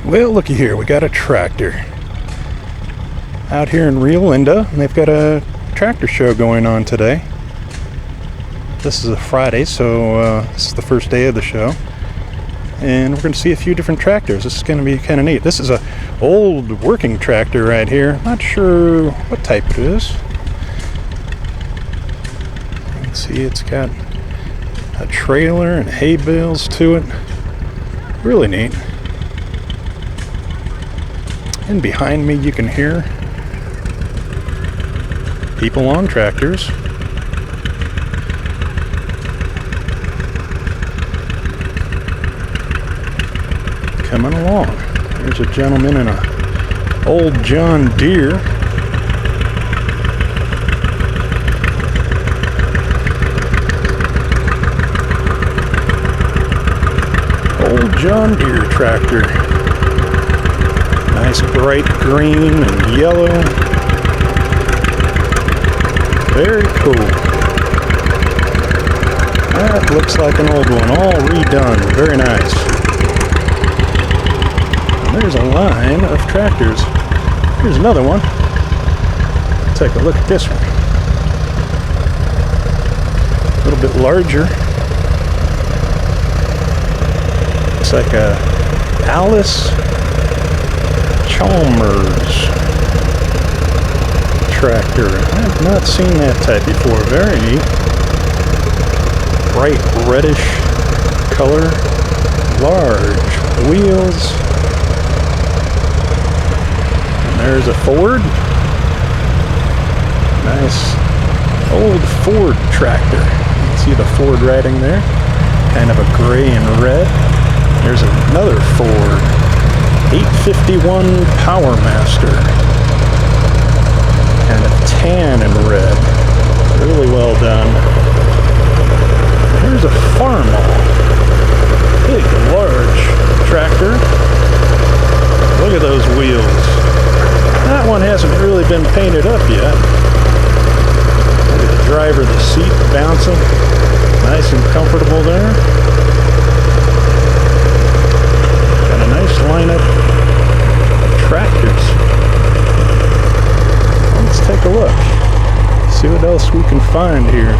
Well, looky here, we got a tractor out here in Rio Linda, and they've got a tractor show going on today. This is a Friday, so this is the first day of the show, and we're going to see a few different tractors. This is going to be kind of neat. This is a old working tractor right here. Not sure what type it is. You can see it's got a trailer and hay bales to it. Really neat. And behind me you can hear people on tractors. Coming along. There's a gentleman in a old John Deere. Old John Deere tractor. Nice bright green and yellow. Very cool. That looks like an old one, all redone. Very nice. And there's a line of tractors. Here's another one. Take a look at this one. A little bit larger. Looks like a Alice Chalmers tractor. I've not seen that type before. Very neat. Bright reddish color. Large wheels. And there's a Ford. Nice old Ford tractor. You can see the Ford writing there. Kind of a gray and red. There's another Ford. 851 Powermaster. Kind of tan and red. Really well done. Here's a Farmall. Big, large tractor. Look at those wheels. That one hasn't really been painted up yet. Look at the driver, the seat bouncing. Nice and comfortable there. Got a nice lineup of tractors. Let's take a look. See what else we can find here.